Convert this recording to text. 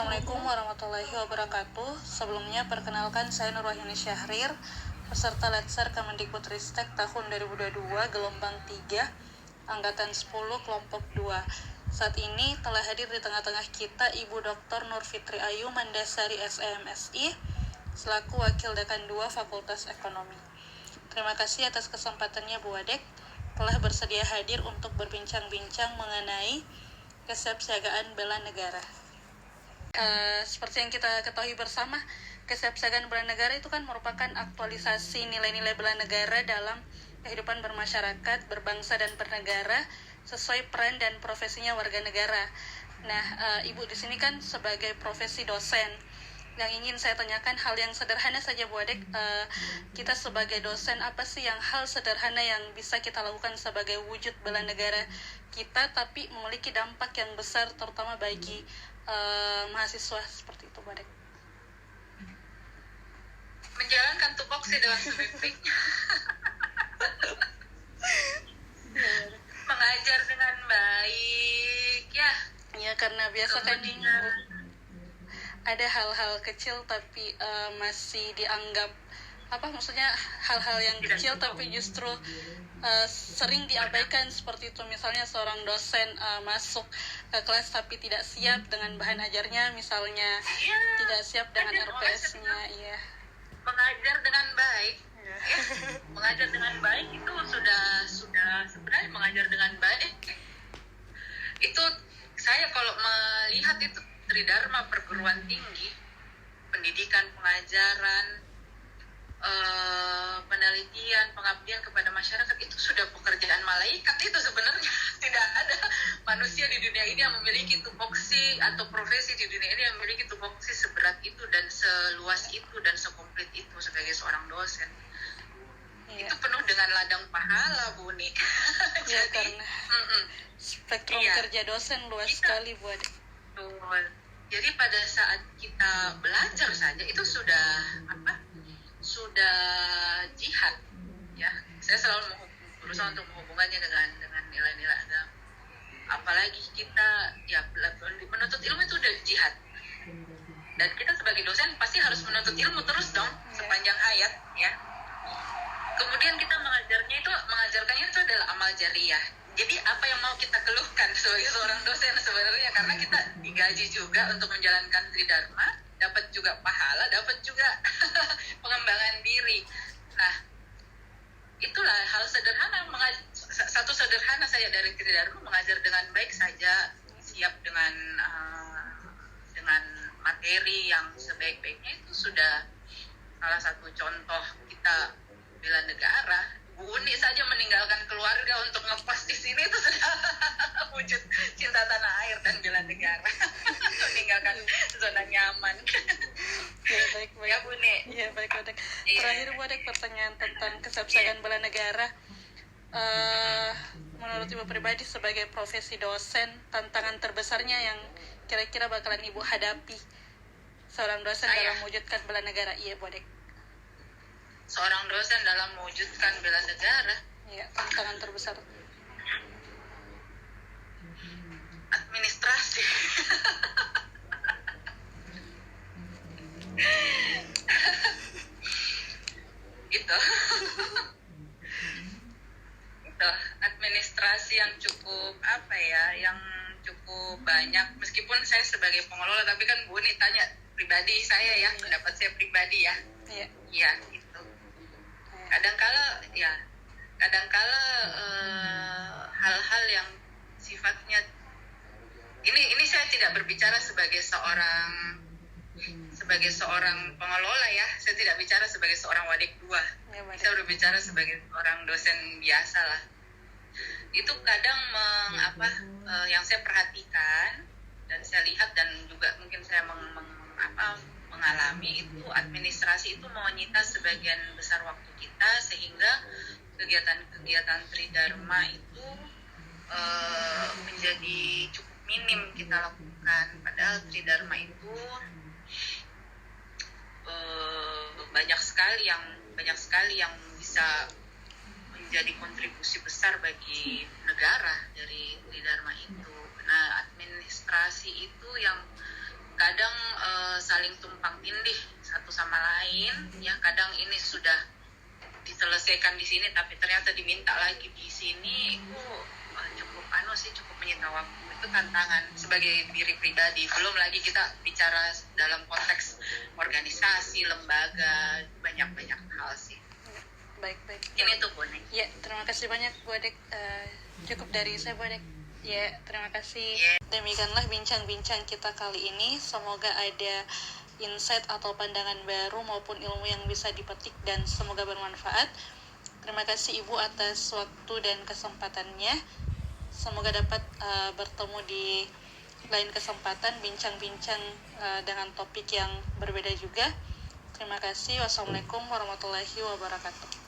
Assalamualaikum warahmatullahi wabarakatuh. Sebelumnya perkenalkan saya Nurwahyuni Syahrir, peserta Letser Kemendikbudristek tahun 2022 gelombang 3, angkatan 10 kelompok 2. Saat ini telah hadir di tengah-tengah kita Ibu Dr. Nur Fitri Ayu Mandasari SEMSI selaku Wakil Dekan 2 Fakultas Ekonomi. Terima kasih atas kesempatannya Bu Wadek telah bersedia hadir untuk berbincang-bincang mengenai kesiapsiagaan bela negara. Seperti yang kita ketahui bersama, kesiapsiagaan bela negara itu kan merupakan aktualisasi nilai-nilai bela negara dalam kehidupan bermasyarakat, berbangsa dan bernegara sesuai peran dan profesinya warga negara. Nah, Ibu di sini kan sebagai profesi dosen. Yang ingin saya tanyakan hal yang sederhana saja Bu Adek, kita sebagai dosen apa sih yang hal sederhana yang bisa kita lakukan sebagai wujud bela negara kita tapi memiliki dampak yang besar terutama bagi mahasiswa seperti itu Bu Adek? Menjalankan tupoksi dengan sebaik-baiknya. Mengajar dengan baik ya. Ya, karena biasa kan ada hal-hal kecil tapi masih dianggap maksudnya hal-hal yang kecil tapi justru sering diabaikan seperti itu. Misalnya seorang dosen masuk ke kelas tapi tidak siap dengan bahan ajarnya, misalnya tidak siap dengan RPS-nya. Iya. Mengajar dengan baik. Ya. Mengajar dengan baik itu sudah sebenarnya mengajar dengan baik. Itu saya kalau melihat itu Tridharma perguruan tinggi, pendidikan, pengajaran, penelitian, pengabdian kepada masyarakat itu sudah pekerjaan malaikat. Itu sebenarnya tidak ada manusia di dunia ini yang memiliki tupoksi atau profesi di dunia ini yang memiliki tupoksi seberat itu dan seluas itu dan sekomplit itu sebagai seorang dosen. Iya. Itu penuh dengan ladang pahala, Bu Ni. Ya, karena spektrum kerja dosen luas sekali Bu Ade. Jadi pada saat kita belajar saja itu sudah jihad ya. Saya selalu berusaha untuk menghubungkannya dengan nilai-nilai agama. Apalagi kita ya menuntut ilmu itu udah jihad. Dan kita sebagai dosen pasti harus menuntut ilmu terus dong sepanjang hayat ya. Kemudian kita mengajarkannya itu adalah amal jariah. Jadi apa yang mau kita keluhkan sebagai seorang dosen sebenarnya, karena kita digaji juga untuk menjalankan Tridharma, dapat juga pahala, dapat juga pengembangan diri. Nah, itulah hal sederhana, satu sederhana saya dari Tridharma, mengajar dengan baik saja, siap dengan materi yang sebaik-baiknya, itu sudah salah satu contoh kita bela negara. Bu Uni saja meninggalkan keluarga untuk ngepas di sini itu sudah wujud cinta tanah air dan bela negara. Meninggalkan zona nyaman. Ya, baik. Ya, Bu Uni. Ya, baik, Bu Dek. Terakhir Bu Dek, pertanyaan tentang kesiapsiagaan bela negara. Menurut Ibu pribadi sebagai profesi dosen, tantangan terbesarnya yang kira-kira bakalan Ibu hadapi seorang dosen dalam mewujudkan bela negara, iya Bu Dek? Seorang dosen dalam mewujudkan bela negara, ya, tantangan terbesar administrasi. Itu administrasi yang cukup yang cukup banyak. Meskipun saya sebagai pengelola, tapi kan Bu Uni tanya pribadi saya ya, pendapat saya pribadi ya. Iya, itu. Kadangkala hal-hal yang sifatnya ini saya tidak berbicara sebagai seorang pengelola ya, saya tidak bicara sebagai seorang wadik 2. Saya berbicara sebagai seorang dosen biasa lah. Itu kadang yang saya perhatikan dan saya lihat dan juga mungkin saya mengalami itu, administrasi itu menyita sebagian besar waktu kita, sehingga kegiatan-kegiatan Tridharma itu menjadi cukup minim kita lakukan. Padahal Tridharma itu banyak sekali yang bisa menjadi kontribusi besar bagi negara dari Tridharma itu. Nah, administrasi itu yang kadang saling tumpang tindih satu sama lain ya. Kadang ini sudah diselesaikan di sini tapi ternyata diminta lagi di sini, cukup menyita waktu. Itu tantangan sebagai diri pribadi, belum lagi kita bicara dalam konteks organisasi, lembaga, banyak hal sih. Baik. Ini tuh Bu Nek. Ya, terima kasih banyak Bu Adek. Cukup dari saya Bu Adek. Ya, terima kasih. Demikianlah bincang-bincang kita kali ini. Semoga ada insight atau pandangan baru maupun ilmu yang bisa dipetik dan semoga bermanfaat. Terima kasih Ibu atas waktu dan kesempatannya. Semoga dapat bertemu di lain kesempatan, bincang-bincang dengan topik yang berbeda juga. Terima kasih. Wassalamualaikum warahmatullahi wabarakatuh.